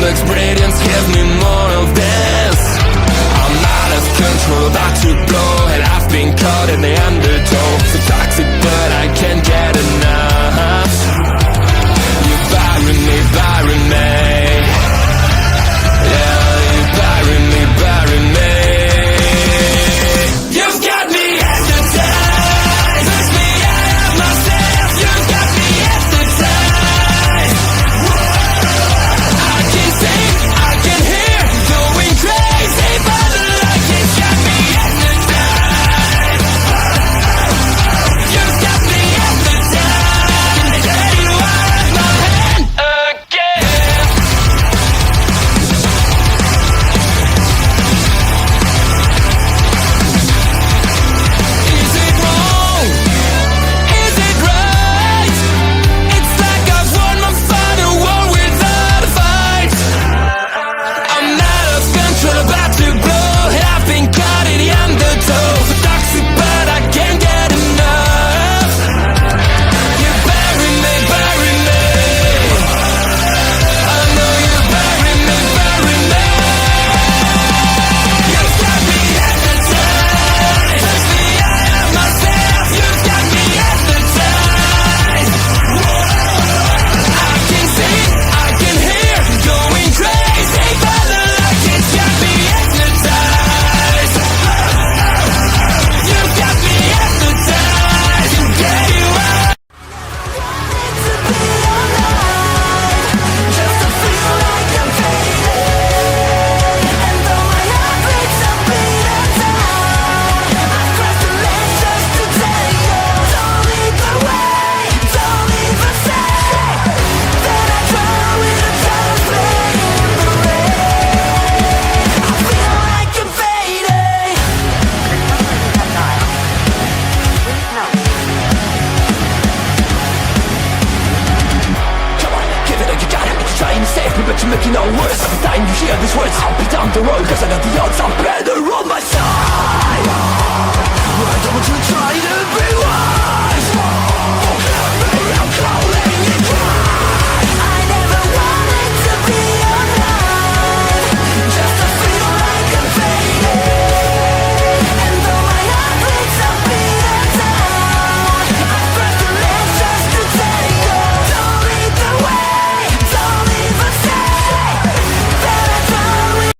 looks brilliant, give me more of this. I'm out of control, about to blow, and I've been caught in the undertow. So toxic, but I can't get enough. You're burying me, burying me. Yeah, you're burying me, burying me. You've got me hypnotized, push me out of myself. You've got me hypnotized. I can see, I can hear, going crazy, but the light has got me hypnotized. You've got me hypnotized. And there you are at my hand again. Is it wrong? Is it right? It's like I've won my final war without a fight. I'm out of control, about to blow, and I've been caught in the undertow. Toxic, but I can't get enough. You bury me, bury me. I know you bury me, bury me. You've got me hypnotized, push me out of myself. You've got me hypnotized. I can see, I can hear, going crazy, but the light has got me hypnotized. You've got me hypnotized, and there you are. Just to feel like I'm fading, and though my heart breaks a beat at time, I've crossed the ledge just to tell you, don't lead the way, don't even say that I draw with a color play in the rain. I feel like I'm fading. Come on, give it all you got. It's trying to save me, but you're making it all worse. Every time you hear these words, I'll be down the road, cause I know the odds are better on my side. Why don't you try to be wise? Maybe I'm calling you dry. I never wanted to be alive, just to feel like I'm fading. And though my heart breaks a beat at time, I've crossed the ledge just to tell you, don't lead the way, don't even say that I draw with.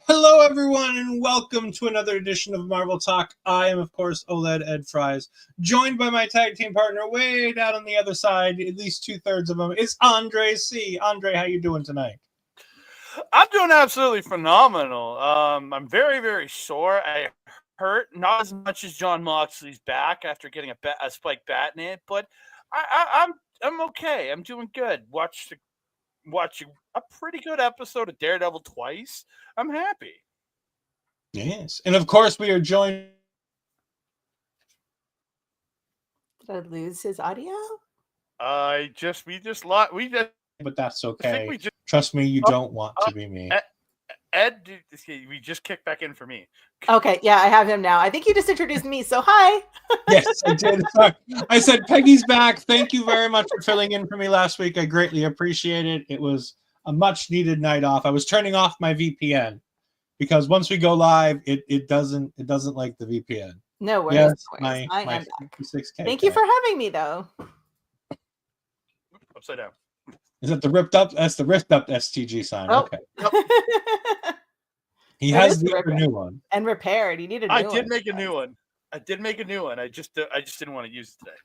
Hello, everyone, and welcome to another edition of Marvel Talk. I am, of course, OLED Ed Fries, joined by my tag team partner way down on the other side, at least 2/3 of them. It's Andre C. Andre, how you doing tonight? I'm doing absolutely phenomenal. I'm very, very sore. I hurt, not as much as John Moxley's back after getting a spike bat in it, but I'm okay. I'm doing good. Watching a pretty good episode of Daredevil twice. I'm happy. Yes, and of course, we are joined. Did I lose his audio? But But that's I okay. think we just Trust me, you don't want to be me. Ed. We just kicked back in for me. Okay, yeah, I have him now. I think you just introduced me, so hi. Yes, I did. Sorry. I said Peggy's back. Thank you very much for filling in for me last week. I greatly appreciate it. It was a much needed night off. I was turning off my VPN because once we go live, it doesn't like the VPN. No worries. Yes, no worries. I am back. 56K. Thank you for having me, though. Upside down. Is that the ripped up? That's the ripped up STG sign. Oh. Okay. He That has is the the other rip- new one. And repaired. You need a new I one. did make a new one. I just didn't want to use it today.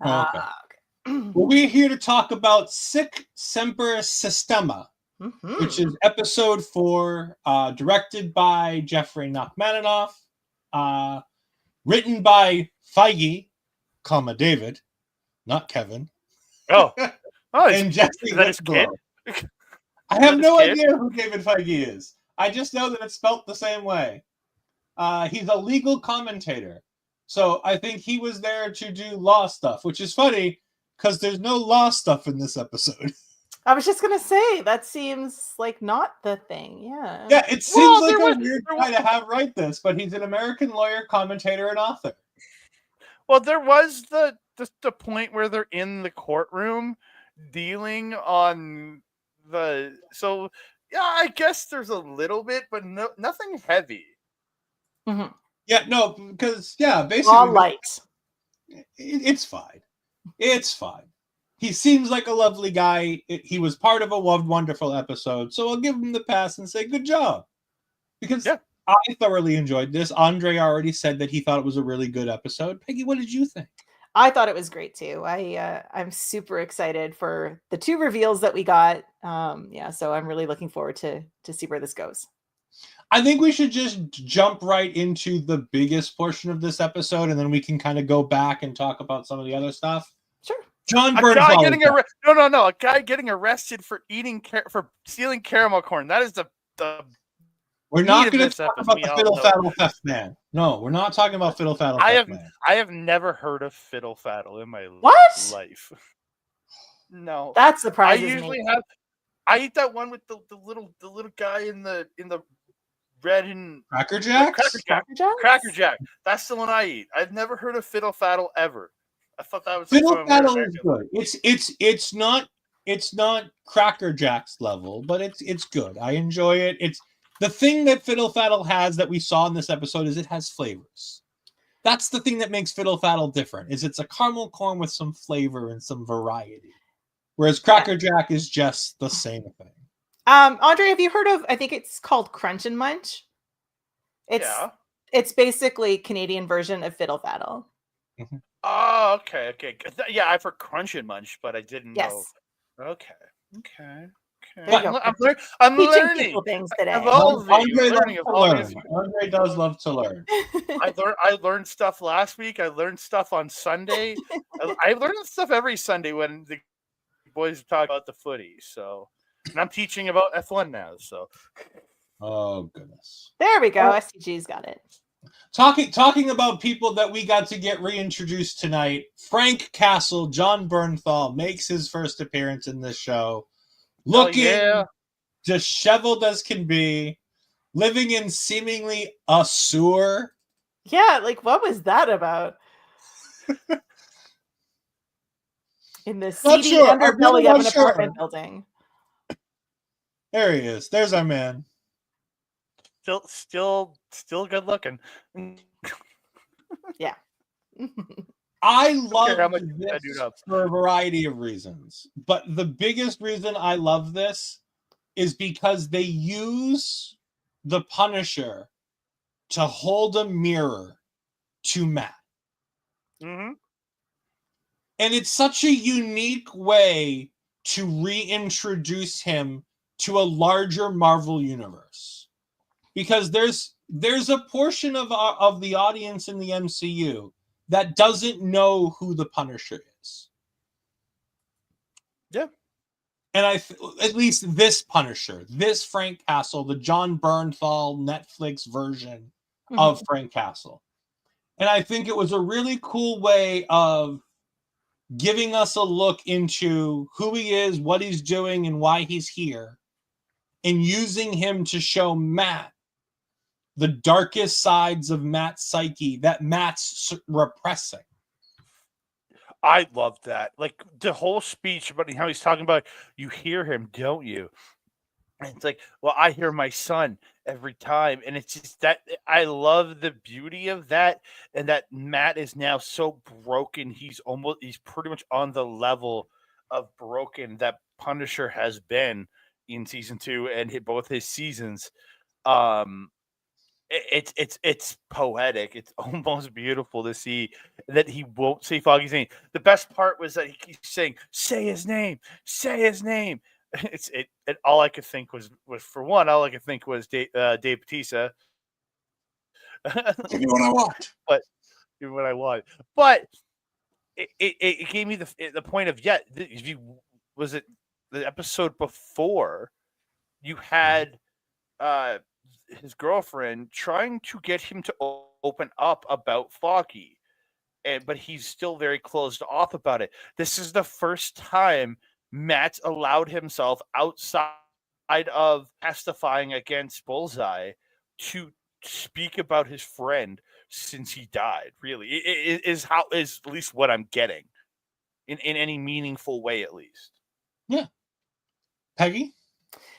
Okay. Okay. Well, we're here to talk about Sic Semper Systema, Mhm. which is episode 4, directed by Jeffrey Nachmaninoff, written by Feige, David, not Kevin, Oh, and Jesse is that his kid? Whitlow. I have no kid? idea who David Feige is. I just know that it's spelt the same way. He's a legal commentator. So I think he was there to do law stuff, which is funny because there's no law stuff in this episode. I was just gonna say that seems like not the thing. Yeah. Yeah, it seems like a weird guy to have write this, but he's an American lawyer, commentator, and author. Well, there was the point where they're in the courtroom dealing on the. So yeah, I guess there's a little bit, but nothing heavy. Mm-hmm. Yeah, no, because basically, All light. It's fine. It's fine. He seems like a lovely guy. He was part of a wonderful episode, so I'll give him the pass and say good job. Because I thoroughly enjoyed this. Andre already said that he thought it was a really good episode. Peggy, what did you think? I thought it was great too. I'm super excited for the 2 reveals that we got. So I'm really looking forward to see where this goes. I think we should just jump right into the biggest portion of this episode, and then we can kind of go back and talk about some of the other stuff. Sure. John A Bernthal. guy getting arrested for stealing caramel corn. That is the. We're not going to talk about the Fiddle Faddle Theft Man. No, we're not talking about Fiddle Faddle Theft Man. I have never heard of Fiddle Faddle in my life. No, that surprises me. I usually have. I eat that one with the little guy in the red and Cracker Jack. Cracker Jack. That's the one I eat. I've never heard of Fiddle Faddle ever. I thought that was Fiddle Faddle is good. It's not Cracker Jack's level, but it's good. I enjoy it. It's the thing that Fiddle Faddle has that we saw in this episode is it has flavors. That's the thing that makes Fiddle Faddle different. Is it's a caramel corn with some flavor and some variety, whereas Cracker Jack is just the same thing. Andre, have you heard of? I think it's called Crunch and Munch. It's basically Canadian version of Fiddle Faddle. Mm-hmm. Oh, okay. Yeah, I've heard Crunch and Munch, but I didn't know. Okay. I'm learning things today. Andre does love to learn. I learned stuff last week. I learned stuff on Sunday. I learned stuff every Sunday when the boys talk about the footy. So, and I'm teaching about F1 now. So, oh goodness, there we go. STG's got it. Talking about people that we got to get reintroduced tonight. Frank Castle, John Bernthal, makes his first appearance in this show. Looking disheveled as can be, living in seemingly a sewer. Yeah, like what was that about? In the seedy underbelly of an apartment building. There he is. There's our man. Still good looking. Yeah. I love this for a variety of reasons. But the biggest reason I love this is because they use the Punisher to hold a mirror to Matt. Mm-hmm. And it's such a unique way to reintroduce him to a larger Marvel universe. Because there's a portion of the audience in the MCU that doesn't know who the Punisher is. Yeah. And at least this Punisher, this Frank Castle, the John Bernthal Netflix version of Frank Castle. And I think it was a really cool way of giving us a look into who he is, what he's doing, and why he's here. And using him to show Matt the darkest sides of Matt's psyche that Matt's repressing. I love that. Like the whole speech about how he's talking about, you hear him, don't you? And it's like, well, I hear my son every time. And it's just that I love the beauty of that. And that Matt is now so broken. He's pretty much on the level of broken that Punisher has been in season 2 and hit both his seasons. It's poetic. It's almost beautiful to see that he won't say Foggy's name. The best part was that he keeps saying, "Say his name, say his name." All I could think was Dave Bautista. Give me what I want. Give me what I want. But it gave me the point of was it the episode before you had his girlfriend trying to get him to open up about Foggy, but he's still very closed off about it. This is the first time Matt allowed himself outside of testifying against Bullseye to speak about his friend since he died. Really, it is at least what I'm getting in any meaningful way, at least. Yeah, Peggy.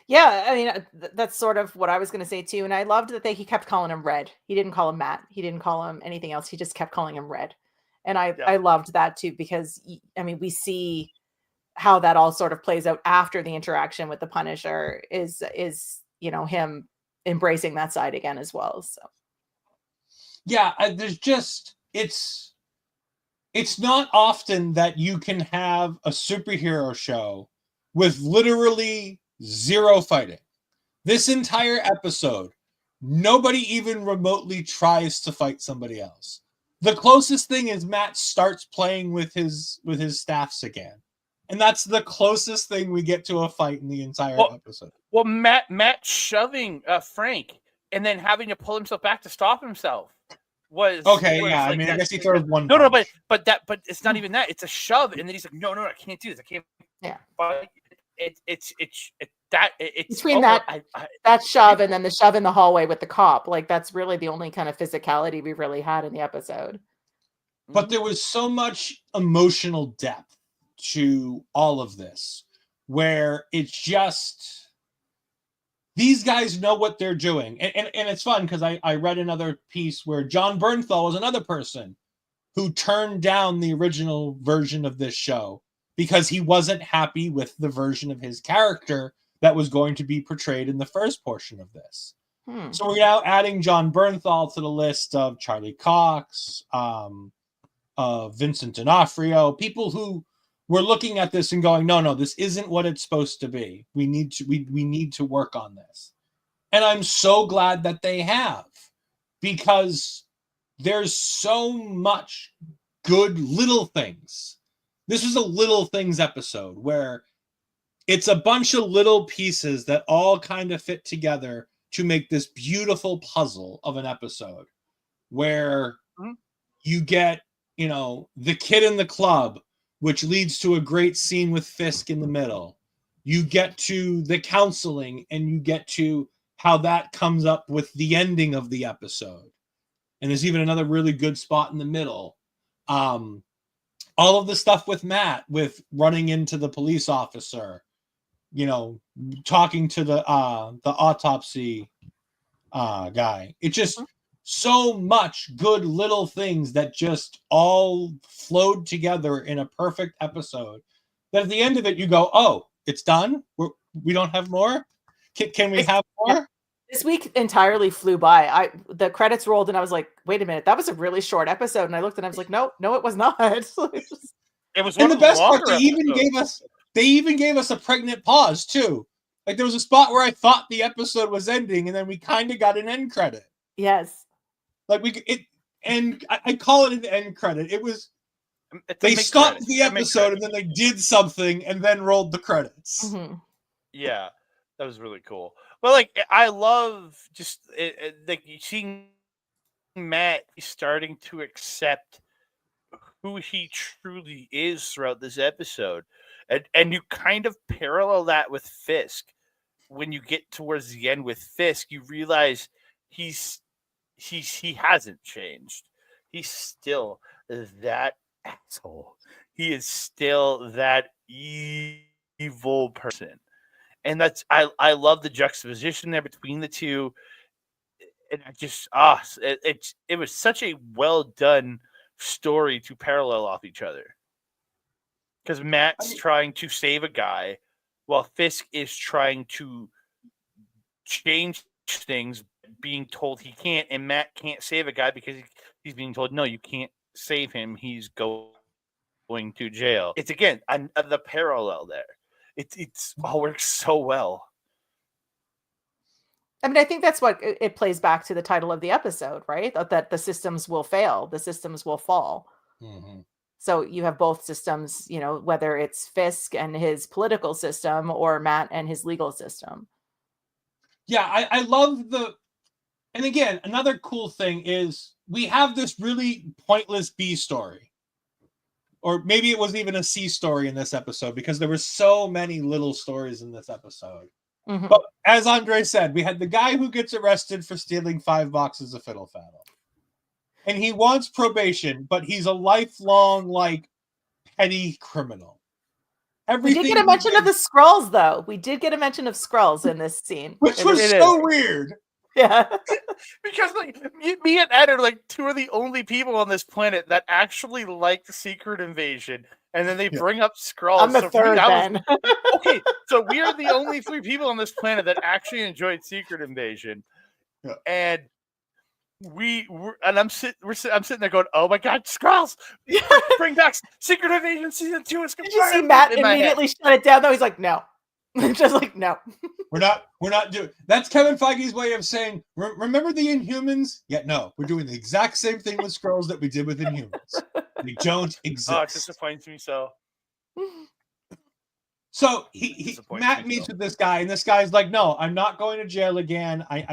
Yeah, I mean, that's sort of what I was going to say too. And I loved that he kept calling him Red. He didn't call him Matt. He didn't call him anything else. He just kept calling him Red. And I loved that too, because I mean, we see how that all sort of plays out after the interaction with the Punisher is him embracing that side again as well. So yeah, there's just it's not often that you can have a superhero show with literally zero fighting. This entire episode, nobody even remotely tries to fight somebody else. The closest thing is Matt starts playing with his staffs again. And that's the closest thing we get to a fight in the entire episode. Well, Matt shoving Frank and then having to pull himself back to stop himself was okay. was Yeah, like I mean, that. I guess he throws one. No, but it's not even that. It's a shove, and then he's like, no, I can't do this. I can't. Yeah. But it's between that shove and then the shove in the hallway with the cop. Like, that's really the only kind of physicality we really had in the episode. But there was so much emotional depth to all of this, where it's just these guys know what they're doing. And it's fun because I read another piece where John Bernthal was another person who turned down the original version of this show because he wasn't happy with the version of his character that was going to be portrayed in the first portion of this. So we're now adding John Bernthal to the list of Charlie Cox, Vincent D'Onofrio, people who were looking at this and going, no, this isn't what it's supposed to be. We need to work on this. And I'm so glad that they have, because there's so much good little things. This is a little things episode where it's a bunch of little pieces that all kind of fit together to make this beautiful puzzle of an episode where you get, the kid in the club, which leads to a great scene with Fisk in the middle. You get to the counseling, and you get to how that comes up with the ending of the episode. And there's even another really good spot in the middle. All of the stuff with Matt, with running into the police officer, talking to the autopsy guy. It just so much good little things that just all flowed together in a perfect episode, that at the end of it you go, oh, it's done? We don't have more? Can we have more? This week entirely flew by. The credits rolled and I was like, wait a minute, that was a really short episode. And I looked and I was like, no, it was not. It was and the best part, they even gave us a pregnant pause too. Like, there was a spot where I thought the episode was ending, and then we kind of got an end credit. Yes. Like I call it an end credit. It was they stopped the episode and then they did something and then rolled the credits. Mm-hmm. Yeah, that was really cool. But like, I love just like seeing Matt starting to accept who he truly is throughout this episode, and you kind of parallel that with Fisk. When you get towards the end with Fisk, you realize he hasn't changed. He's still that asshole. He is still that evil person. And that's I love the juxtaposition there between the two. And I just it was such a well done story to parallel off each other. Because Matt's trying to save a guy while Fisk is trying to change things, being told he can't, and Matt can't save a guy because he's being told, no, you can't save him. He's going to jail. It's, again, the parallel there. It's all works so well. I mean, I think that's what it plays back to the title of the episode, right? That the systems will fail, the systems will fall. Mm-hmm. So you have both systems, whether it's Fisk and his political system or Matt and his legal system. Yeah, I love the. And again, another cool thing is we have this really pointless B story. Or maybe it wasn't even a C story in this episode because there were so many little stories in this episode. Mhm. But as Andre said, we had the guy who gets arrested for stealing 5 boxes of fiddle faddle. And he wants probation, but he's a lifelong, like, petty criminal. We did get a mention of the Skrulls, though. We did get a mention of Skrulls in this scene. Which was so weird. Yeah. Because like me and Ed are like two of the only people on this planet that actually like the Secret Invasion, and then they bring up Skrulls. I'm the third then. Okay, so we are the only 3 people on this planet that actually enjoyed Secret Invasion, and I'm sitting there going, "Oh my God, Skrulls! Bring back Secret Invasion season 2 is confirmed." Did you see Matt immediately shut it down? Though he's like, "No." Just like, no. We're not doing. That's Kevin Feige's way of saying, remember the Inhumans? Yeah, no, we're doing the exact same thing with Skrulls that we did with Inhumans. They don't exist. Oh, it disappoints me so. So Matt meets with this guy, and this guy's like, "No, I'm not going to jail again. I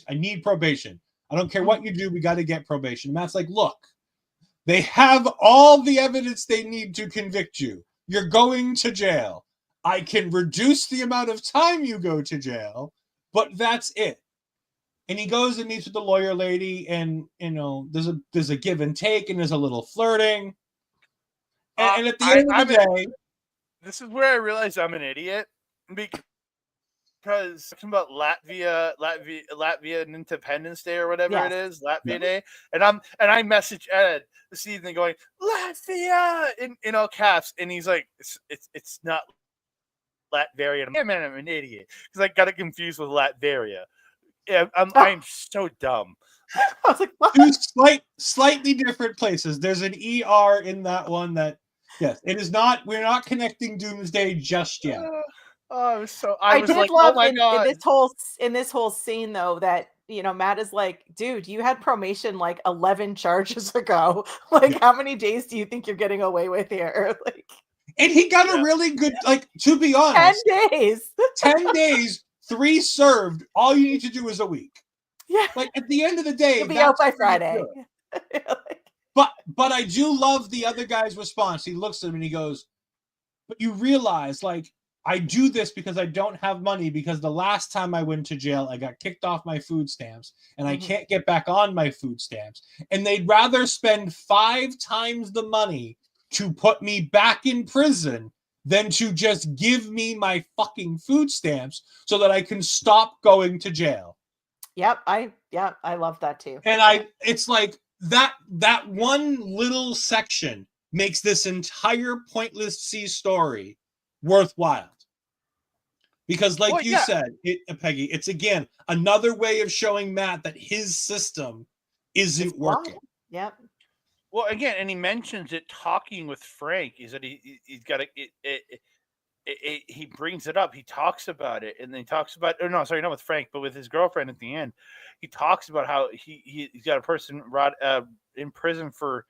need probation. I don't care what you do. We got to get probation." Matt's like, "Look, they have all the evidence they need to convict you. You're going to jail. I can reduce the amount of time you go to jail, but that's it." And he goes and meets with the lawyer lady, and there's a give and take, and there's a little flirting. And at the end of the day, this is where I realize I'm an idiot because talking about Latvia and Independence Day or whatever it is, Latvia Day, and I message Ed this evening going Latvia in all caps, and he's like, it's not Latveria. I'm an idiot because I got it confused with Latveria. Yeah, I'm so dumb. I was like, what? 2 slightly different places. There's an ER in that one that, yes, it is not. We're not connecting Doomsday just yet. I was did like, love oh my God. in this whole scene though that Matt is like, dude, you had probation like 11 charges ago. Like, how many days do you think you're getting away with here? Like. And he got a really good, like, to be honest, 10 days. 10 days, 3 served. All you need to do is a week. Yeah. Like, at the end of the day, you'll be out by Friday. But I do love the other guy's response. He looks at him and he goes, "But you realize, like, I do this because I don't have money, because the last time I went to jail, I got kicked off my food stamps and I can't get back on my food stamps. And they'd rather spend 5 times the money to put me back in prison than to just give me my fucking food stamps so that I can stop going to jail." Yep, I love that too. And it's like that one little section makes this entire pointless C story worthwhile. Because like you said, Peggy, it's again another way of showing Matt that his system isn't working. Yep. Well, again, and he mentions it talking with Frank, is that he's got he brings it up. He talks about it, and then he talks about not with Frank, but with his girlfriend at the end. He talks about how he's got a person in prison for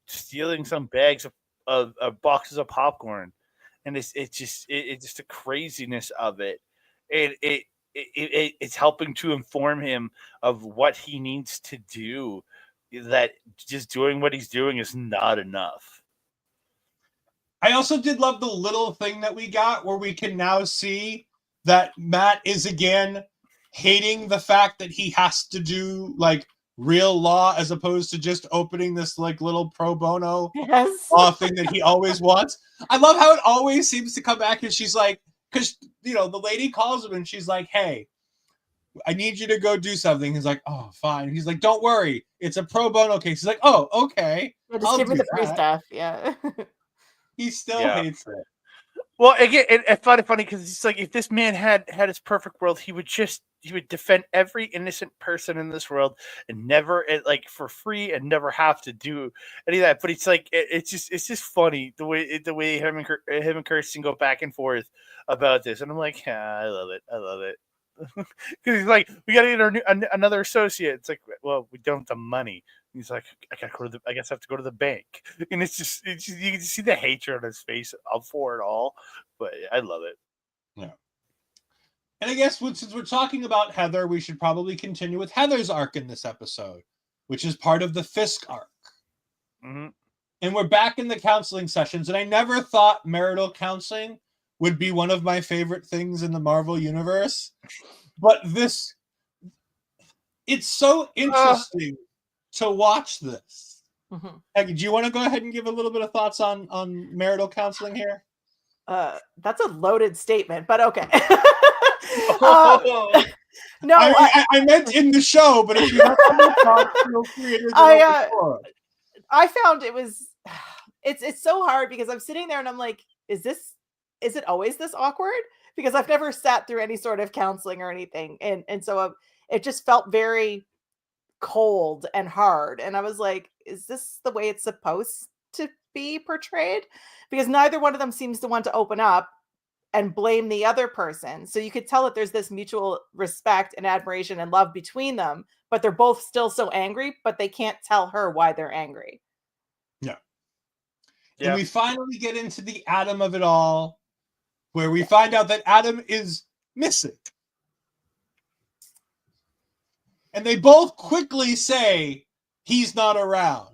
stealing some bags of boxes of popcorn, and it's just the craziness of it. It's helping to inform him of what he needs to do. That just doing what he's doing is not enough. I also did love the little thing that we got where we can now see that Matt is again hating the fact that he has to do like real law as opposed to just opening this like little pro bono law thing that he always wants. I love how it always seems to come back, and she's like, because the lady calls him and she's like, "Hey, I need you to go do something." He's like, "Oh, fine." He's like, "Don't worry, it's a pro bono case." He's like, "Oh, okay. Just give me the free stuff." Yeah. He still hates it. Well, again, I find it funny because it's like if this man had his perfect world, he would defend every innocent person in this world and never like for free and never have to do any of that. But it's like it's just funny the way him and Kirsten go back and forth about this, and I'm like, I love it. Because he's like, we gotta get another associate. It's like, well, we don't have the money. He's like, I guess I have to go to the bank. And it's just you can see the hatred on his face up for it all. But I love it. Yeah. And I guess since we're talking about Heather, we should probably continue with Heather's arc in this episode, which is part of the Fisk arc. Mm-hmm. And we're back in the counseling sessions. And I never thought marital counseling would be one of my favorite things in the Marvel universe. But it's so interesting to watch this. Mm-hmm. Aggie, do you want to go ahead and give a little bit of thoughts on marital counseling here? That's a loaded statement, but okay. No, I meant in the show, but if you have other thoughts, feel free to I found it's so hard because I'm sitting there and I'm like, is it always this awkward? Because I've never sat through any sort of counseling or anything, and so it just felt very cold and hard, and I was like, is this the way it's supposed to be portrayed? Because neither one of them seems to want to open up and blame the other person. So you could tell that there's this mutual respect and admiration and love between them, but they're both still so angry, but they can't tell her why they're angry. Yeah. And we finally get into the Adam of it all, where we find out that Adam is missing. And they both quickly say he's not around.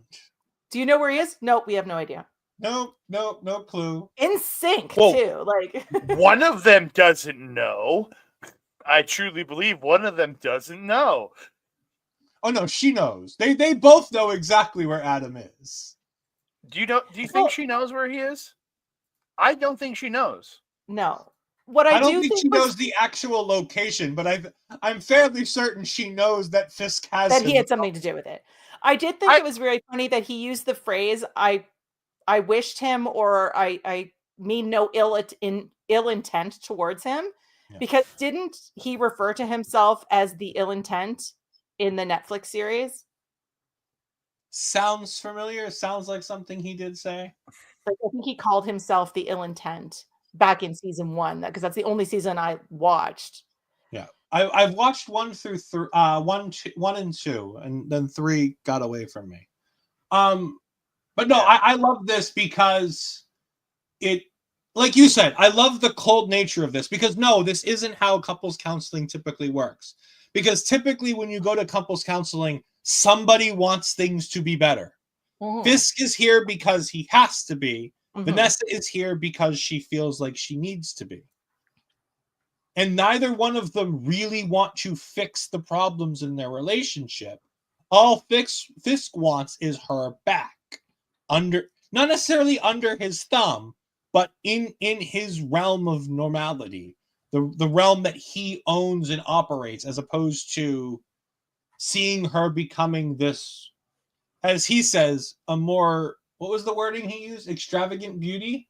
Do you know where he is? Nope, we have no idea. No clue. In sync, too. Like one of them doesn't know. I truly believe one of them doesn't know. Oh no, she knows. They both know exactly where Adam is. Do you think she knows where he is? I don't think she knows. No. What I don't think she knows the actual location, but I'm fairly certain she knows that Fisk has that he had something to do with it. I did think it was very funny that he used the phrase I wished him, or I mean no ill intent towards him, because didn't he refer to himself as the ill intent in the Netflix series? Sounds familiar. Sounds like something he did say. Like, I think he called himself the ill intent back in season 1, because that's the only season I watched. Yeah, I've watched 1 through 3, 1 and 2, and then 3 got away from me. But no, I love this because it, like you said, I love the cold nature of this, because no, this isn't how couples counseling typically works. Because typically when you go to couples counseling, somebody wants things to be better. Mm-hmm. Fisk is here because he has to be. Mm-hmm. Vanessa is here because she feels like she needs to be. And neither one of them really want to fix the problems in their relationship. All Fisk wants is her back. Not necessarily under his thumb, but in his realm of normality, the realm that he owns and operates, as opposed to seeing her becoming this, as he says, a more, what was the wording he used? Extravagant beauty?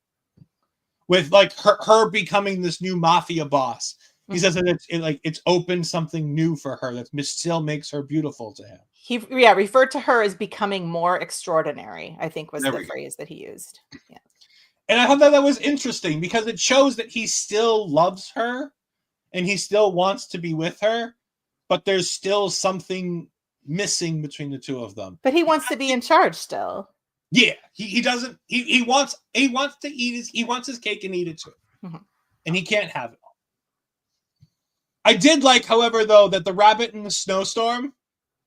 With like her becoming this new mafia boss. He says that it's opened something new for her that still makes her beautiful to him. He referred to her as becoming more extraordinary, I think was the phrase that he used. Yeah. And I thought that was interesting because it shows that he still loves her and he still wants to be with her, but there's still something missing between the two of them. But he wants to be in charge still. Yeah, he doesn't. He wants to eat he wants his cake and eat it too, and he can't have it all. I did like, however, though, that the rabbit in the snowstorm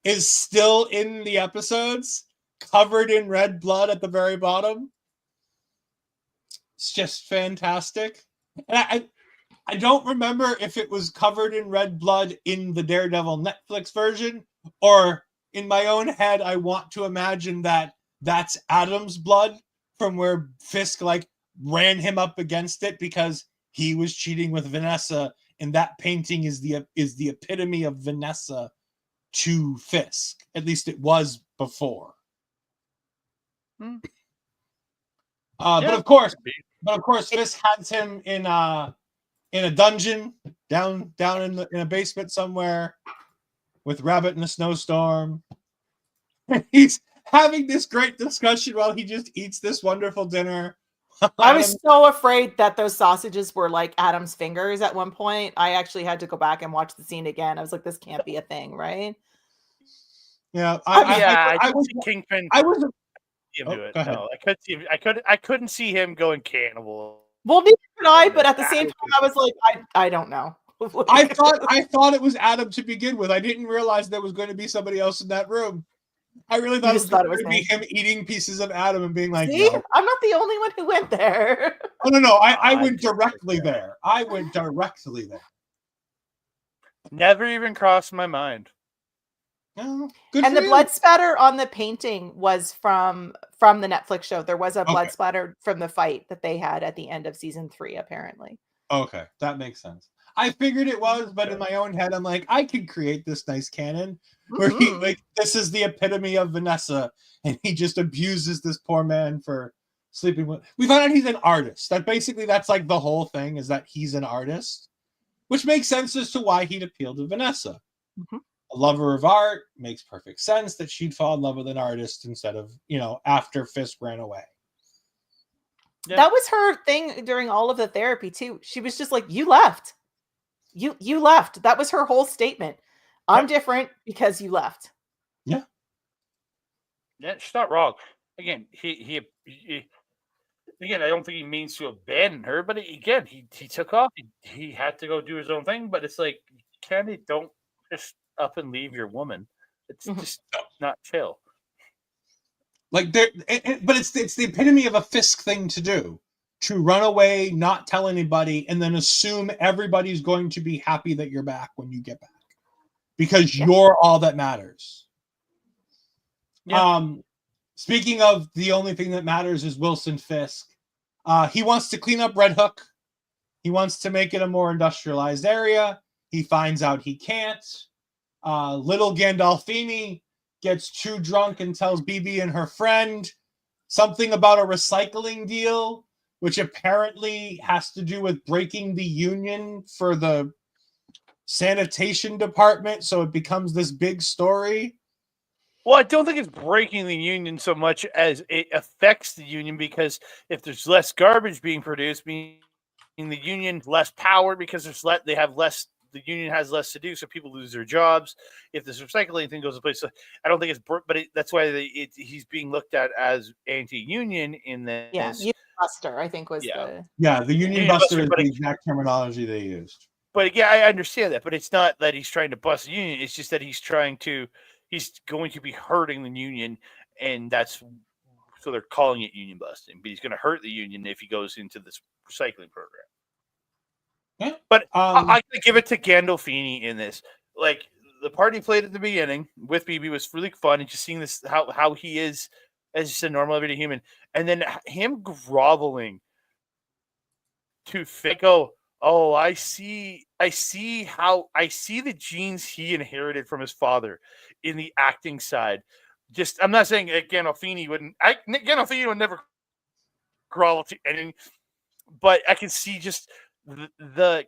is still in the episodes, covered in red blood at the very bottom. It's just fantastic. And I don't remember if it was covered in red blood in the Daredevil Netflix version, or in my own head, I want to imagine that that's Adam's blood from where Fisk ran him up against it because he was cheating with Vanessa, and that painting is the epitome of Vanessa to Fisk. At least it was before. But of course, Fisk has him in a dungeon down in a basement somewhere with Rabbit in a snowstorm. He's having this great discussion while he just eats this wonderful dinner. I was so afraid that those sausages were like Adam's fingers at one point. I actually had to go back and watch the scene again. I was like, this can't be a thing, right? Yeah, I was Kingpin. I was him do it. No, I couldn't see him going cannibal. Well, neither could I, but at the same time, I was like, I don't know. I thought it was Adam to begin with. I didn't realize there was going to be somebody else in that room. I really thought it was going to be him eating pieces of Adam and being like, See, no. I'm not the only one who went there. Oh, no. I went directly there. I went directly there. Never even crossed my mind. No, and the blood spatter on the painting was from the Netflix show. There was a blood splatter from the fight that they had at the end of season 3, apparently. Okay, that makes sense. I figured it was, but in my own head, I'm like, I could create this nice canon where he this is the epitome of Vanessa, and he just abuses this poor man for sleeping with. We found out he's an artist. That's like the whole thing, is that he's an artist, which makes sense as to why he'd appeal to Vanessa. A lover of art, makes perfect sense that she'd fall in love with an artist instead of, after Fisk ran away. Yeah. That was her thing during all of the therapy too. She was just like, you left. You left. That was her whole statement. I'm different because you left. Yeah. Yeah, she's not wrong. Again, he I don't think he means to abandon her, but again, he took off. He had to go do his own thing, but it's like, don't just up and leave your woman. It's just not chill. Like but it's the epitome of a Fisk thing to do, to run away, not tell anybody, and then assume everybody's going to be happy that you're back when you get back, because you're all that matters. Speaking of the only thing that matters is Wilson Fisk. He wants to clean up Red Hook. He wants to make it a more industrialized area. He finds out he can't. Little Gandolfini gets too drunk and tells BB and her friend something about a recycling deal, which apparently has to do with breaking the union for the sanitation department. So it becomes this big story. Well, I don't think it's breaking the union so much as it affects the union, because if there's less garbage being produced, meaning the union less power because they have less. The union has less to do, so people lose their jobs. If this recycling thing goes to place, so I don't think it's, but that's why he's being looked at as anti-union in this. Yeah, Union Buster, I think was the Union Buster is the exact terminology they used. But yeah, I understand that, but it's not that he's trying to bust the union. It's just that he's going to be hurting the union, and so they're calling it union busting. But he's going to hurt the union if he goes into this recycling program. Yeah. But I gotta give it to Gandolfini in this. Like, the part he played at the beginning with BB was really fun, and just seeing this how he is as just a normal everyday human, and then him groveling to Fico. Oh, I see the genes he inherited from his father in the acting side. Just, I'm not saying Gandolfini wouldn't. Gandolfini would never grovel to anything, but I can see just the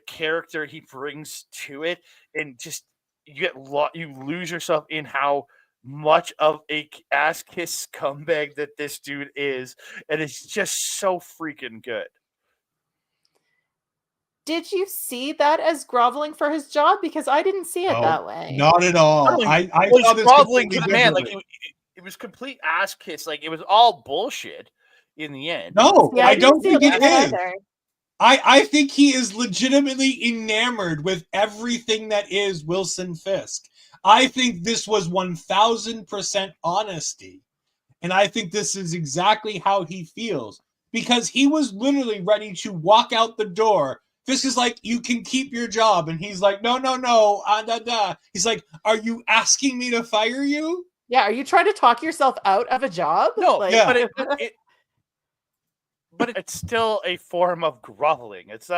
character he brings to it, and just you lose yourself in how much of a ass kiss scumbag that this dude is, and it's just so freaking good. Did you see that as groveling for his job? Because I didn't see it that way. Not at all. I saw this groveling to the man. Like, it was complete ass kiss. Like, it was all bullshit in the end. No, I don't think it is. I think he is legitimately enamored with everything that is Wilson Fisk. I think this was 1000% honesty. And I think this is exactly how he feels. Because he was literally ready to walk out the door. Fisk is like, you can keep your job. And he's like, no. He's like, are you asking me to fire you? Yeah, are you trying to talk yourself out of a job? No, but it's still a form of groveling. It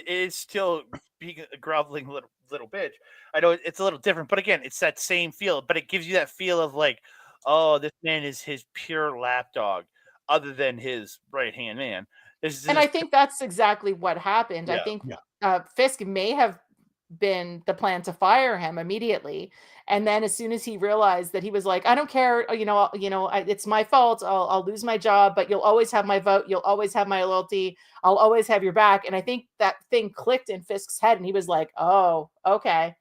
is still being a groveling little bitch. I know it's a little different, but again, it's that same feel. But it gives you that feel of like, oh, this man is his pure lapdog, other than his right hand man. And I think that's exactly what happened. I think Fisk may have been the plan to fire him immediately, and then as soon as he realized that, he was like, I don't care, it's my fault, I'll lose my job, but you'll always have my vote, you'll always have my loyalty, I'll always have your back. And I think that thing clicked in Fisk's head, and he was like, oh, okay,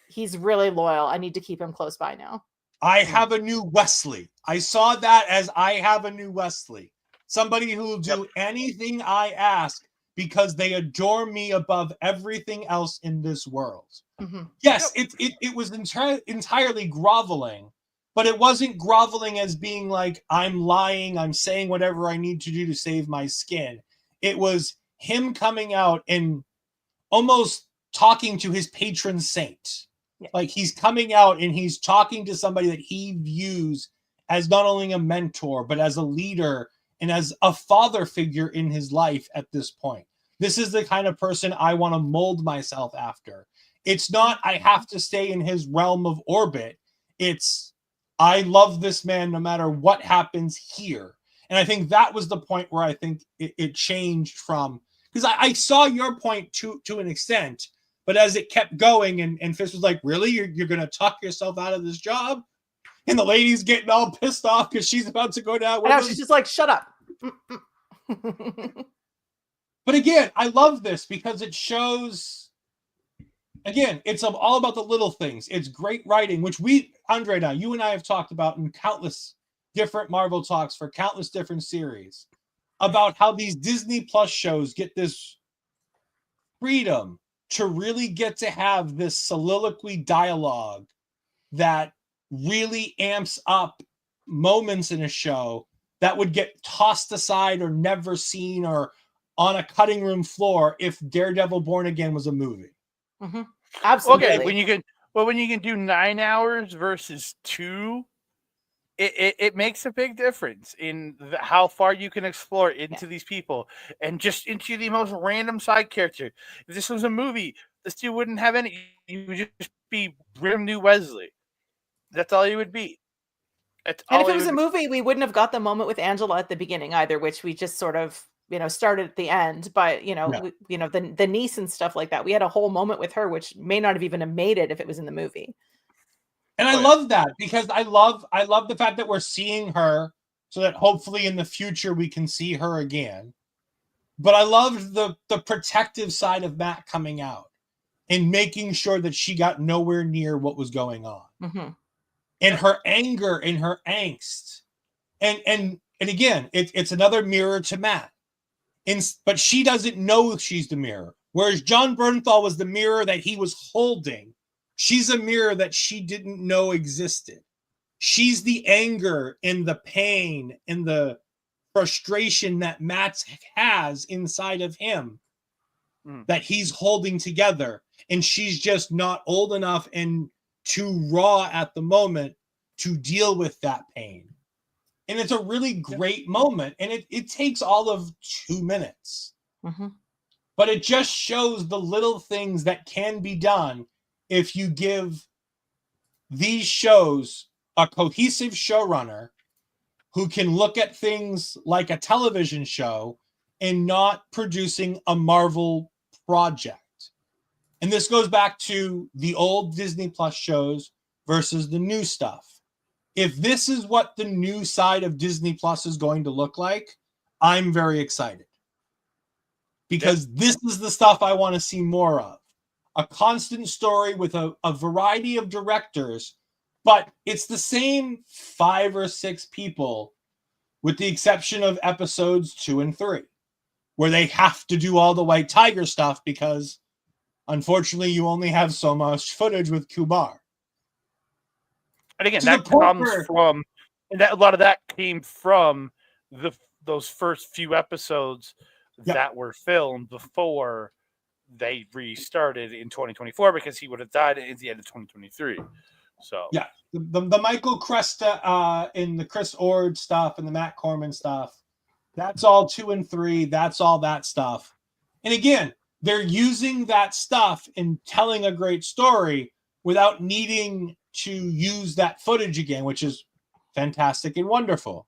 he's really loyal, I need to keep him close by now. I have a new Wesley. I saw that as I have a new Wesley. Somebody who will do anything I ask because they adore me above everything else in this world. Mm-hmm. Yes, it was entirely groveling, but it wasn't groveling as being like, I'm lying, I'm saying whatever I need to do to save my skin. It was him coming out and almost talking to his patron saint. Yeah. Like he's coming out and he's talking to somebody that he views as not only a mentor, but as a leader and as a father figure in his life at this point. This is the kind of person I want to mold myself after. It's not, I have to stay in his realm of orbit. It's, I love this man no matter what happens here. And I think that was the point where I think it changed from, because I saw your point to an extent, but as it kept going and Fisk was like, really? You're going to tuck yourself out of this job? And the lady's getting all pissed off because she's about to go down with him. She's just like, shut up. But again, I love this because it shows, again, it's all about the little things. It's great writing, which Andre and I, you and I have talked about in countless different Marvel talks for countless different series, about how these Disney Plus shows get this freedom to really get to have this soliloquy dialogue that really amps up moments in a show that would get tossed aside or never seen or on a cutting room floor if Daredevil Born Again was a movie. Mm-hmm. Absolutely. Okay, when you can do 9 hours versus 2, it makes a big difference in how far you can explore into these people and just into the most random side character. If this was a movie, this dude wouldn't have any. You would just be Grim New Wesley. That's all you would be. And if it was a movie, we wouldn't have got the moment with Angela at the beginning either, which we just sort of, started at the end. But the niece and stuff like that, we had a whole moment with her, which may not have even made it if it was in the movie. And I love that because I love the fact that we're seeing her so that hopefully in the future we can see her again. But I loved the protective side of Matt coming out and making sure that she got nowhere near what was going on. Mm-hmm. And her anger and her angst. And again, it's another mirror to Matt. But she doesn't know she's the mirror. Whereas John Bernthal was the mirror that he was holding. She's a mirror that she didn't know existed. She's the anger and the pain and the frustration that Matt has inside of him that he's holding together. And she's just not old enough and too raw at the moment to deal with that pain. And it's a really great moment. And it takes all of 2 minutes. Mm-hmm. But it just shows the little things that can be done if you give these shows a cohesive showrunner who can look at things like a television show and not producing a Marvel project. And this goes back to the old Disney Plus shows versus the new stuff. If this is what the new side of Disney Plus is going to look like, I'm very excited. Because this is the stuff I want to see more of. A constant story with a variety of directors, but it's the same 5 or 6 people with the exception of episodes 2 and 3, where they have to do all the White Tiger stuff because unfortunately you only have so much footage with Kumar. And again, that comes from, and that a lot of that came from those first few episodes that were filmed before they restarted in 2024 because he would have died at the end of 2023. So the Michael Cresta and the Chris Ord stuff and the Matt Corman stuff, that's all 2 and 3. That's all that stuff. And again, they're using that stuff in telling a great story without needing to use that footage again, which is fantastic and wonderful.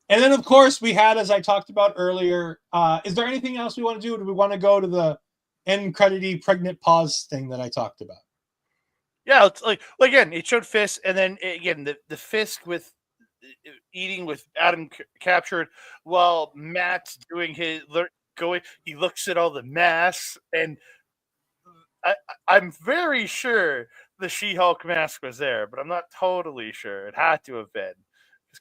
And then, of course, we had, as I talked about earlier, is there anything else we want to do? Or do we want to go to the end credity pregnant pause thing that I talked about? Yeah, it's like again, it showed Fisk, and then again the Fisk with eating with Adam captured while Matt's doing his going. He looks at all the masks, and I'm very sure the She-Hulk mask was there, but I'm not totally sure. It had to have been.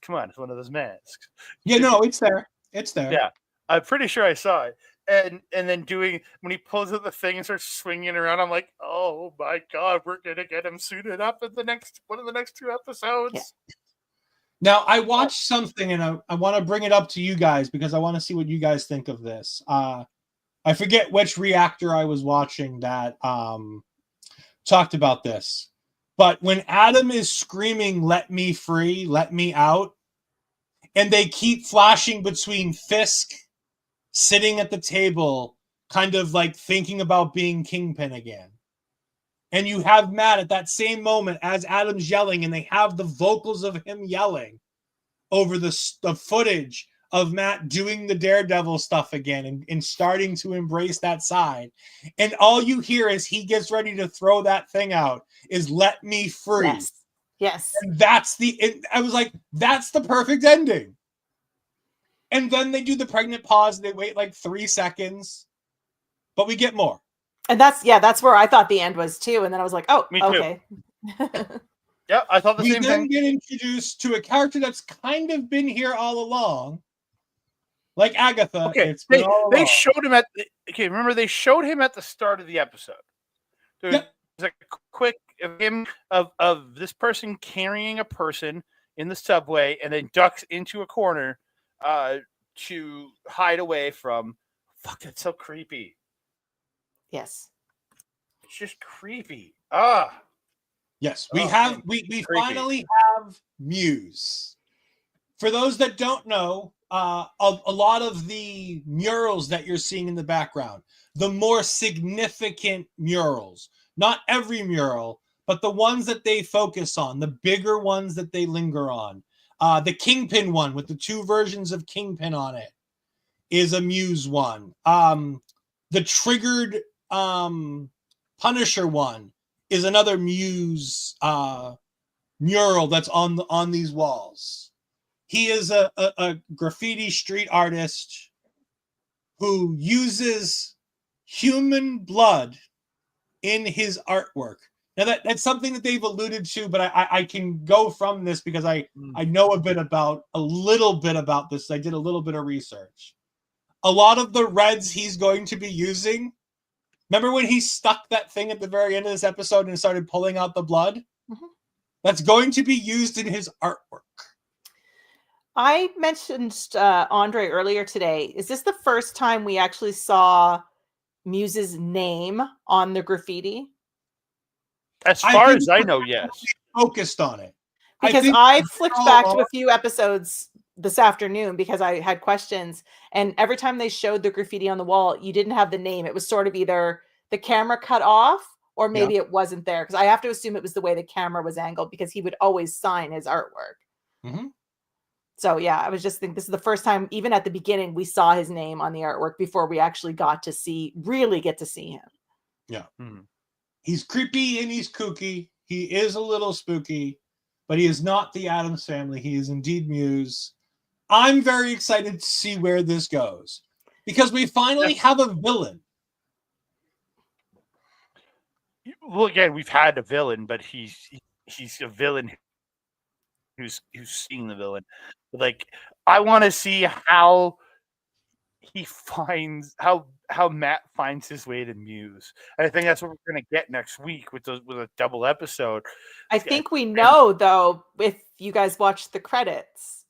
Come on, it's one of those masks. Yeah, no, it's there. It's there. Yeah, I'm pretty sure I saw it. and then doing when he pulls out the thing and starts swinging around, I'm like, oh my god, we're gonna get him suited up in the next one of the next 2 episodes. Yeah. Now, I watched something, and I want to bring it up to you guys because I want to see what you guys think of this. I forget which reactor I was watching that talked about this, but when Adam is screaming, "Let me free, let me out," and they keep flashing between Fisk sitting at the table, kind of like thinking about being Kingpin again. And you have Matt at that same moment as Adam's yelling, and they have the vocals of him yelling over the footage of Matt doing the Daredevil stuff again and starting to embrace that side. And all you hear as he gets ready to throw that thing out is "Let me free." Yes. And I was like, that's the perfect ending. And then they do the pregnant pause. They wait like 3 seconds, but we get more. And that's where I thought the end was too. And then I was like, oh, Me too. okay. Yeah, I thought the We same then thing. get introduced to a character that's kind of been here all along, like Agatha. Okay, It's been all they along. showed him remember they showed him at the start of the episode. There was a quick of him of this person carrying a person in the subway and then ducks into a corner to hide away from. Fuck, that's so creepy. Yes. It's just creepy. Yes, we Creepy. finally have Muse. For those that don't know, a lot of the murals that you're seeing in the background, the more significant murals, not every mural, but the ones that they focus on, the bigger ones that they linger on. The Kingpin one with the 2 versions of Kingpin on it is a Muse one. The triggered Punisher one is another Muse mural that's on these walls. He is a graffiti street artist who uses human blood in his artwork. Now that's something that they've alluded to, but I can go from this because I know a little bit about this. I did a little bit of research. A lot of the reds he's going to be using. Remember when he stuck that thing at the very end of this episode and started pulling out the blood? Mm-hmm. That's going to be used in his artwork. I mentioned Andre earlier today. Is this the first time we actually saw Muse's name on the graffiti? As far as I know, yes. Focused on it. Because I flicked back to a few episodes this afternoon because I had questions, and every time they showed the graffiti on the wall, you didn't have the name. It was sort of either the camera cut off or maybe it wasn't there, because I have to assume it was the way the camera was angled, because he would always sign his artwork. Mm-hmm. So yeah, I was just thinking this is the first time, even at the beginning, we saw his name on the artwork before we actually really get to see him. Yeah. Mm-hmm. He's creepy and he's kooky. He is a little spooky, but he is not the Addams Family. He is indeed Muse. I'm very excited to see where this goes, because we finally have a villain. Well, again, we've had a villain, but he's a villain who's seeing the villain. Like, I want to see how he finds how Matt finds his way to Muse, and I think that's what we're going to get next week with a double episode. I think we know, though, if you guys watch the credits.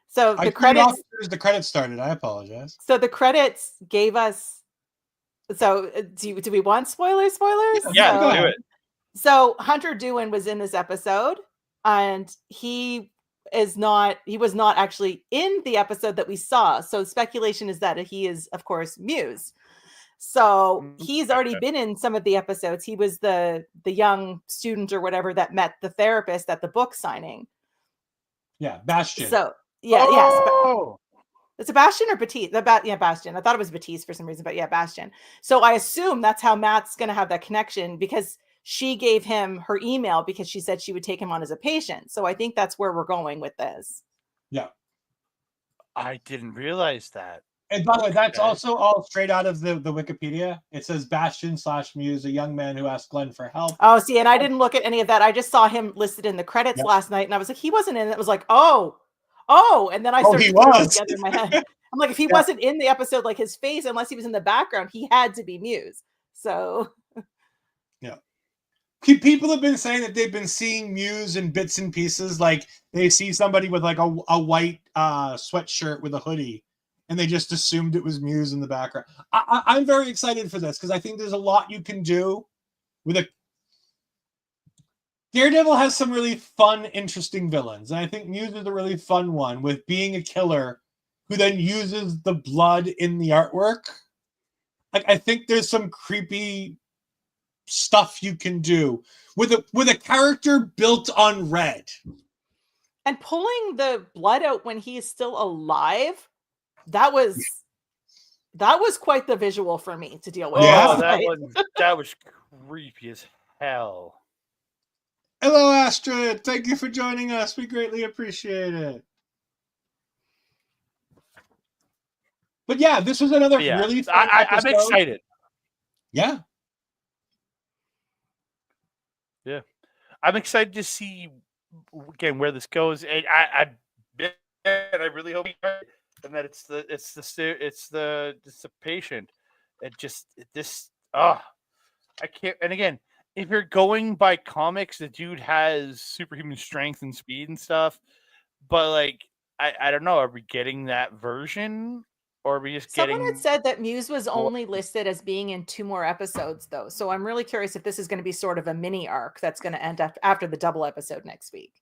So the credits started. I apologize. So the credits gave us. So do we want spoilers? Yeah, so, do it. So Hunter Dewin was in this episode, and he was not actually in the episode that we saw. So speculation is that he is, of course, Muse. So he's already been in some of the episodes. He was the young student or whatever that met the therapist at the book signing. Yeah, Bastion. So yes. It's a Bastion or Batiste? Bastion. I thought it was Batiste for some reason, but yeah, Bastion. So I assume that's how Matt's going to have that connection, because she gave him her email because she said she would take him on as a patient. So I think that's where we're going with this. Yeah. I didn't realize that. And by the way, that's also all straight out of the Wikipedia. It says Bastion/Muse, a young man who asked Glenn for help. Oh, see, and I didn't look at any of that. I just saw him listed in the credits last night, and I was like, he wasn't in it. It was like, oh, and then I started he was together in my head. I'm like, if he wasn't in the episode, like his face, unless he was in the background, he had to be Muse. So yeah. People have been saying that they've been seeing Muse in bits and pieces. Like they see somebody with like a white sweatshirt with a hoodie, and they just assumed it was Muse in the background. I'm very excited for this because I think there's a lot you can do with a. Daredevil has some really fun, interesting villains, and I think Muse is a really fun one with being a killer who then uses the blood in the artwork. Like I think there's some creepy stuff you can do with a character built on red. and pulling the blood out when he is still alive, that was quite the visual for me to deal with. Yeah. that was creepy as hell. Hello, Astrid. Thank you for joining us. We greatly appreciate it. But yeah, this was another really fun episode. I'm excited. Yeah. Yeah. I'm excited to see again where this goes. And I really hope and that it's the patient. I can't. And again, if you're going by comics, the dude has superhuman strength and speed and stuff. But like, I don't know. Are we getting that version? Or are we just Someone getting... had said that Muse was only listed as being in 2 more episodes, though. So I'm really curious if this is going to be sort of a mini arc that's going to end after the double episode next week.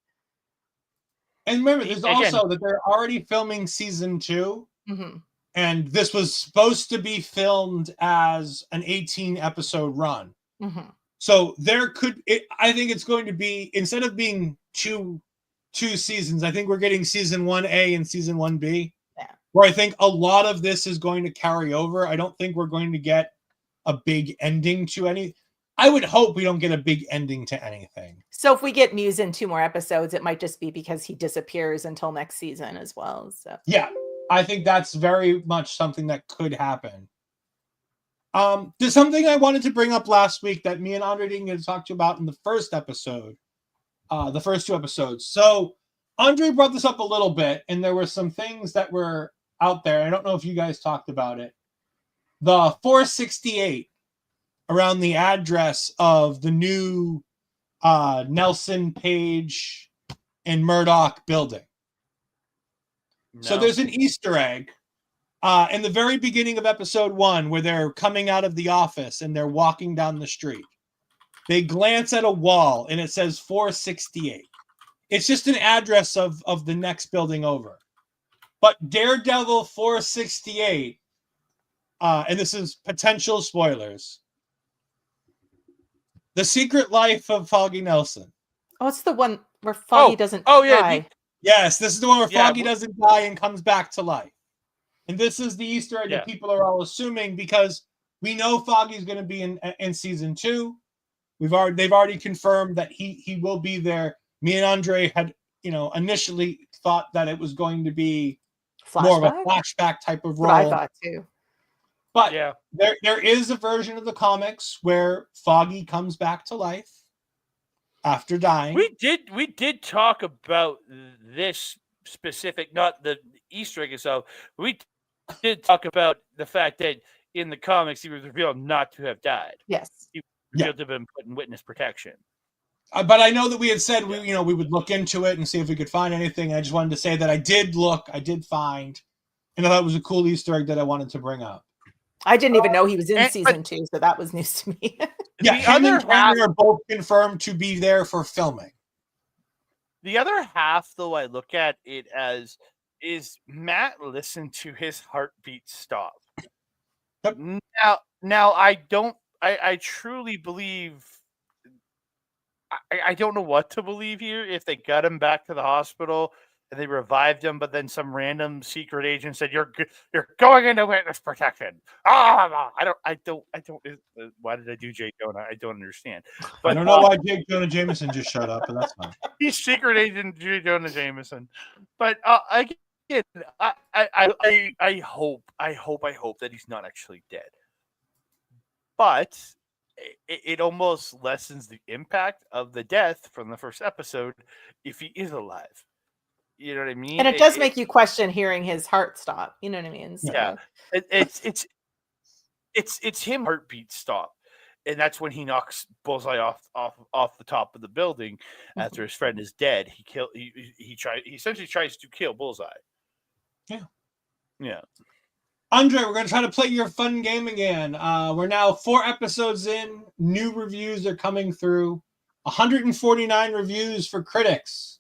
And remember, there's also that they're already filming season 2. Mm-hmm. And this was supposed to be filmed as an 18-episode run. Mm-hmm. So I think it's going to be, instead of being two seasons, I think we're getting season 1A and season 1B. Yeah. Where I think a lot of this is going to carry over. I don't think we're going to get a big ending to any. I would hope we don't get a big ending to anything. So if we get Muse in 2 more episodes, it might just be because he disappears until next season as well. So yeah, I think that's very much something that could happen. There's something I wanted to bring up last week that me and Andre didn't get to talk to you about in the first episode, the first 2 episodes. So Andre brought this up a little bit, and there were some things that were out there. I don't know if you guys talked about it. The 468 around the address of the new Nelson, Page, and Murdoch building. No. So there's an Easter egg in the very beginning of episode 1 where they're coming out of the office and they're walking down the street. They glance at a wall and it says 468. It's just an address of the next building over. But Daredevil 468, and this is potential spoilers, The Secret Life of Foggy Nelson. Oh, it's the one where Foggy doesn't die. Yes, this is the one where Foggy doesn't die and comes back to life. And this is the Easter egg that people are all assuming because we know Foggy's going to be in season 2. They've already confirmed that he will be there. Me and Andre had, initially thought that it was going to be more of a flashback type of role. I thought too. But there is a version of the comics where Foggy comes back to life after dying. We did talk about this specific, not the Easter egg itself. We did talk about the fact that in the comics he was revealed not to have died. Yes, he was revealed to have been put in witness protection. But I know that we had said we would look into it and see if we could find anything. I just wanted to say that I did find, and I thought it was a cool Easter egg that I wanted to bring up. I didn't even know he was in season 2, so that was news to me. Yeah, him and Tanner are both confirmed to be there for filming. The other half, though, I look at it as is Matt listened to his heartbeat stop. Yep. Now I truly believe. I don't know what to believe here. If they got him back to the hospital and they revived him, but then some random secret agent said, "You're going into witness protection." I don't. Why did I do Jake Jonah? I don't understand. But I don't know why Jake Jonah Jameson just showed up, but that's fine. He's secret agent Jake Jonah Jameson. But I hope that he's not actually dead. But it almost lessens the impact of the death from the first episode if he is alive. You know what I mean? And it does make you question hearing his heart stop. You know what I mean? So, Yeah, it's him heartbeat stop, and that's when he knocks Bullseye off the top of the building after his friend is dead. He essentially tries to kill Bullseye. Yeah. Andre, we're going to try to play your fun game again. We're now 4 episodes in. New reviews are coming through. 149 reviews for critics.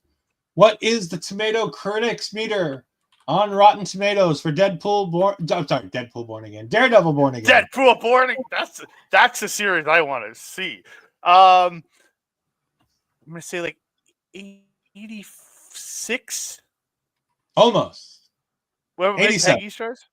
What is the tomato critics meter on Rotten Tomatoes for Daredevil Born Again. Daredevil Born Again. Deadpool Born Again. That's a series I want to see. I'm going to say like 86. Almost. What 87. Peggy stars?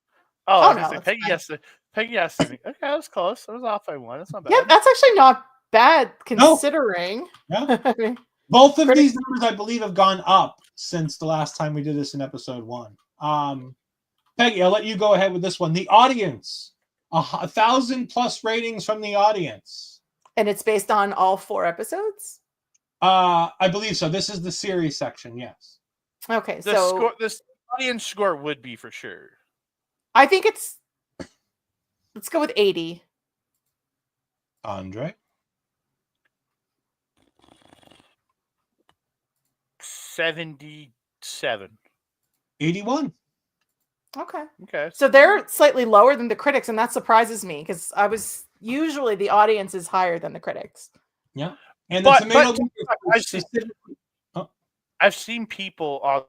Oh, I was no, gonna say Peggy. Yes, Peggy. Yes. Okay, that was close. I was off by 1. That's not bad. yeah, that's actually not bad considering. Yeah. I mean, Both of these numbers, I believe, have gone up since the last time we did this in episode 1. Peggy, I'll let you go ahead with this one. The audience, 1,000+ ratings from the audience. and it's based on all 4 episodes? I believe so. This is the series section, yes. Okay, This audience score would be for sure. I think let's go with 80. Andre? 77. 81. Okay. Okay. So they're slightly lower than the critics, and that surprises me because usually the audience is higher than the critics. Yeah. And the tomato I've seen people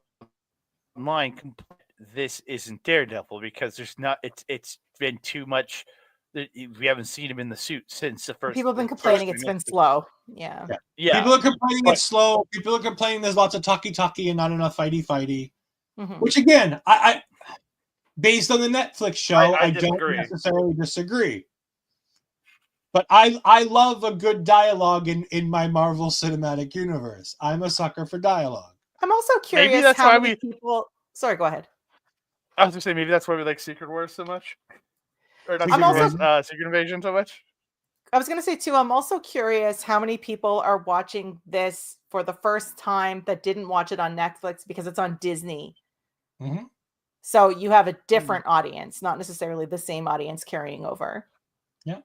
online complain this isn't Daredevil because there's not. It's been too much. We haven't seen him in the suit since the first. People have been complaining it's been slow. Yeah. People are complaining it's slow. People are complaining there's lots of talky and not enough fighty. Mm-hmm. Which again, I based on the Netflix show, I don't necessarily disagree. But I love a good dialogue in my Marvel Cinematic Universe. I'm a sucker for dialogue. I'm also curious maybe that's how why many people. Sorry, go ahead. I was gonna say maybe that's why we like Secret Wars so much, or not Secret Invasion so much. I was going to say too, I'm also curious how many people are watching this for the first time that didn't watch it on Netflix because it's on Disney. Mm-hmm. So you have a different audience, not necessarily the same audience carrying over. Yeah.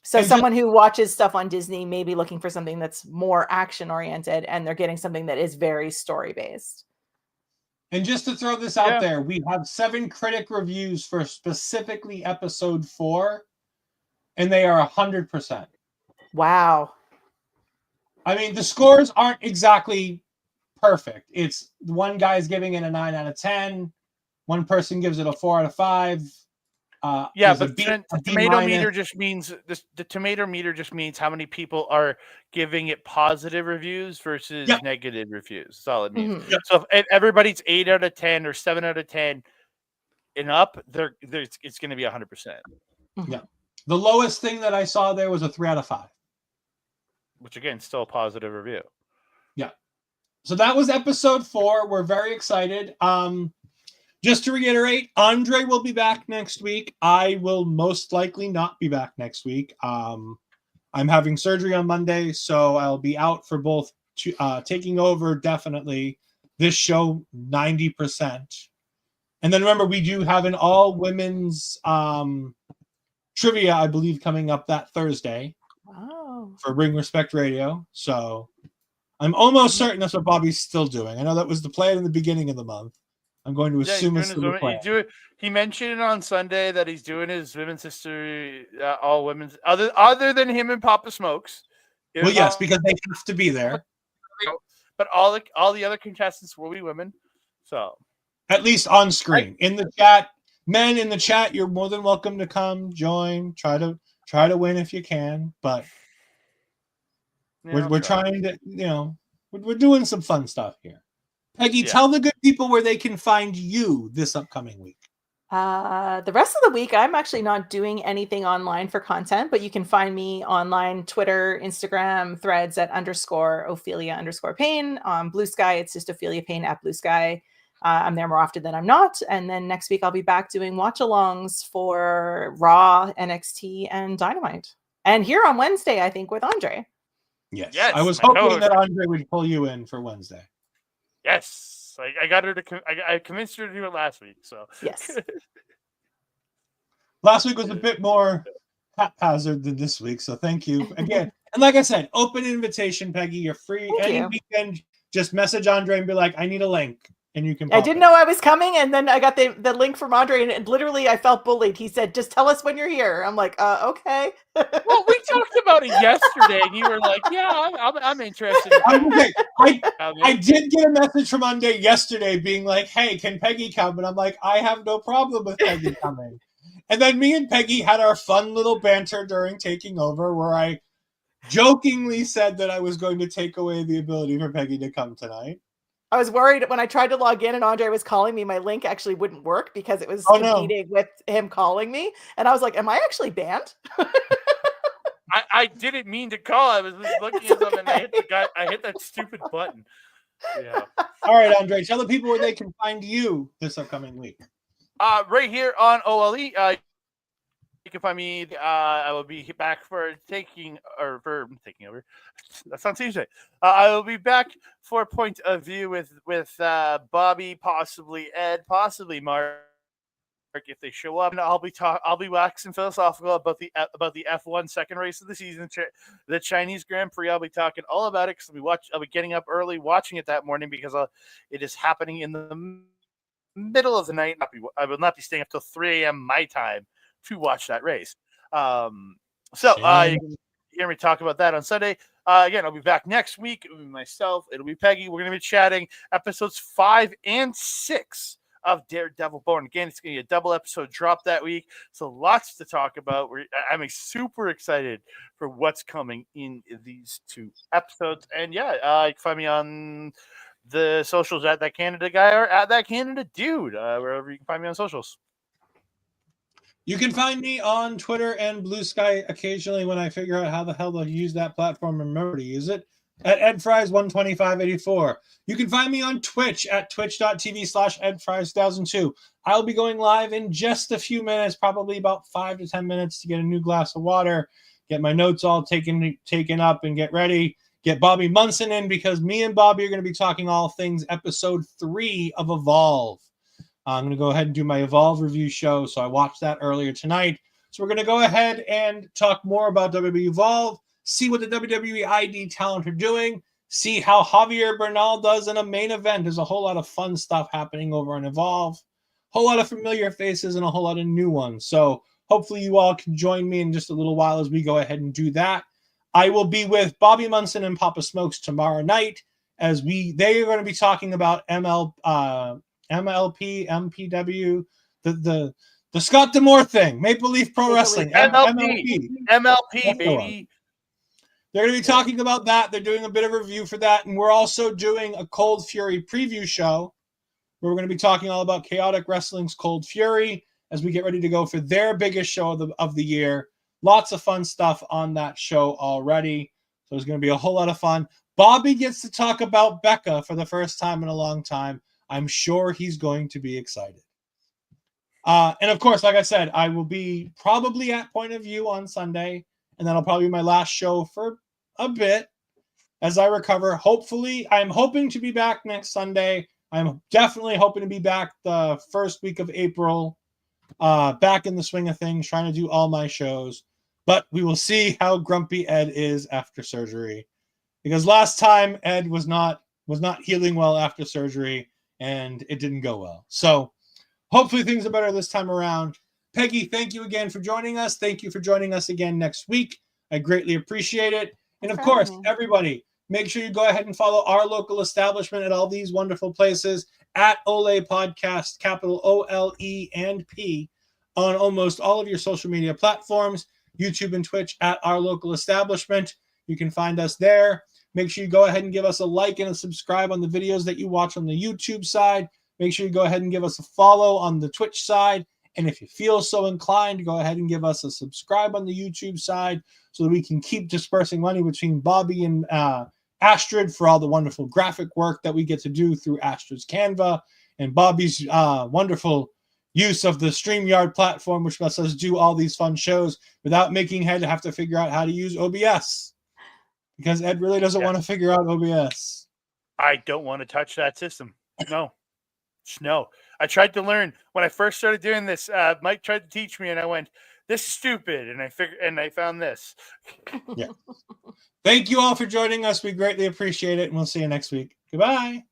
So someone who watches stuff on Disney may be looking for something that's more action oriented, and they're getting something that is very story based. And just to throw this out there, we have 7 critic reviews for specifically episode 4, and they are 100%. Wow. I mean, the scores aren't exactly perfect. It's one guy's giving it a 9 out of 10. One person gives it a 4 out of 5. But the tomato meter just means the tomato meter just means how many people are giving it positive reviews versus negative reviews. That's all it means. Mm-hmm. So if everybody's 8 out of 10 or 7 out of 10 and up, it's going to be 100%. Yeah. The lowest thing that I saw there was a 3 out of 5. Which again, still a positive review. Yeah. So that was episode 4. We're very excited. Just to reiterate, Andre will be back next week. I will most likely not be back next week. I'm having surgery on Monday, so I'll be out for both taking over, definitely. This show, 90%. And then remember, we do have an all-women's trivia, I believe, coming up that Thursday. Wow. For Ring Respect Radio. So I'm almost certain that's what Bobby's still doing. I know that was the plan in the beginning of the month. I'm going to assume it's the plan. He mentioned on Sunday that he's doing his women's history, all women's, other than him and Papa Smokes. Well, yes, because they have to be there. But all the other contestants will be women. So at least on screen. In the chat, men in the chat, you're more than welcome to come join. Try to win if you can. But we're trying to, we're doing some fun stuff here. Peggy, tell the good people where they can find you this upcoming week. The rest of the week, I'm actually not doing anything online for content, but you can find me online, Twitter, Instagram, Threads at _Ophelia_Payne. On Blue Sky, it's just Ophelia Payne at Blue Sky. I'm there more often than I'm not. And then next week, I'll be back doing watch-alongs for Raw, NXT, and Dynamite. And here on Wednesday, I think, with Andre. Yes. I was hoping that Andre would pull you in for Wednesday. Yes. Yes, I got her to. I convinced her to do it last week. So Yes. Last week was a bit more haphazard than this week, so thank you again. And like I said, open invitation, Peggy. You're free Thank any you. weekend. Just message Andre and be like, "I need a link," and you can. I didn't know I was coming, and then I got the link from Andre, and literally I felt bullied. He said, "Just tell us when you're here." I'm like, "Okay." Well, we talked about it yesterday, and you were like, "Yeah, I'm interested." I did get a message from Andre yesterday being like, "Hey, can Peggy come?" And I'm like, "I have no problem with Peggy coming." And then me and Peggy had our fun little banter during taking over, where I jokingly said that I was going to take away the ability for Peggy to come tonight. I was worried when I tried to log in and Andre was calling me, my link actually wouldn't work because it was competing with him calling me. And I was like, am I actually banned? I didn't mean to call. I was just looking at something and I hit that stupid button. Yeah. All right, Andre, tell the people where they can find you this upcoming week. Right here on OLE. You can find me. I will be back for taking over. That sounds easy. I will be back for a point of view with Bobby, possibly Ed, possibly Mark if they show up. And I'll be waxing philosophical about the F1 second race of the season, the Chinese Grand Prix. I'll be talking all about it because I'll be getting up early watching it that morning because it is happening in the middle of the night. I will not be staying up till 3 a.m. my time to watch that race. You can hear me talk about that on Sunday. Again, I'll be back next week. It'll be myself. It'll be Peggy. We're going to be chatting episodes 5 and 6 of Daredevil Born Again. It's going to be a double episode drop that week. So lots to talk about. I'm super excited for what's coming in these 2 episodes. And you can find me on the socials at That Canada Guy or at That Canada Dude, wherever you can find me on socials. You can find me on Twitter and Blue Sky occasionally when I figure out how the hell to use that platform and remember to use it. At EdFries12584. You can find me on Twitch at twitch.tv/EdFries2002. I'll be going live in just a few minutes, probably about 5 to 10 minutes to get a new glass of water, get my notes all taken up and get ready. Get Bobby Munson in because me and Bobby are going to be talking all things episode 3 of Evolve. I'm going to go ahead and do my Evolve review show. So I watched that earlier tonight. So we're going to go ahead and talk more about WWE Evolve, see what the WWE ID talent are doing, see how Javier Bernal does in a main event. There's a whole lot of fun stuff happening over on Evolve. A whole lot of familiar faces and a whole lot of new ones. So hopefully you all can join me in just a little while as we go ahead and do that. I will be with Bobby Munson and Papa Smokes tomorrow night as they are going to be talking about MLP, MPW, the Scott D'Amore thing, Maple Leaf Pro Wrestling, MLP, baby. They're going to be talking about that. They're doing a bit of a review for that, and we're also doing a Cold Fury preview show where we're going to be talking all about Chaotic Wrestling's Cold Fury as we get ready to go for their biggest show of the year. Lots of fun stuff on that show already. So it's going to be a whole lot of fun. Bobby gets to talk about Becca for the first time in a long time. I'm sure he's going to be excited. And of course, like I said, I will be probably at Point of View on Sunday, and that'll probably be my last show for a bit as I recover. Hopefully, I'm hoping to be back next Sunday. I'm definitely hoping to be back the first week of April, back in the swing of things, trying to do all my shows. But we will see how grumpy Ed is after surgery, because last time Ed was not healing well after surgery, and it didn't go well. So hopefully things are better this time around. Peggy, thank you again for joining us. Thank you for joining us again next week. I greatly appreciate it. And of course, everybody, make sure you go ahead and follow our local establishment at all these wonderful places at Ole Podcast, capital OLE and P, on almost all of your social media platforms, YouTube and Twitch at our local establishment. You can find us there. Make sure you go ahead and give us a like and a subscribe on the videos that you watch on the YouTube side. Make sure you go ahead and give us a follow on the Twitch side. And if you feel so inclined, go ahead and give us a subscribe on the YouTube side so that we can keep dispersing money between Bobby and Astrid for all the wonderful graphic work that we get to do through Astrid's Canva and Bobby's wonderful use of the StreamYard platform, which lets us do all these fun shows without making Ed have to figure out how to use OBS, because Ed really doesn't want to figure out OBS. I don't want to touch that system. No. No. I tried to learn when I first started doing this. Mike tried to teach me, and I went, "This is stupid," and I found this. Yeah. Thank you all for joining us. We greatly appreciate it, and we'll see you next week. Goodbye.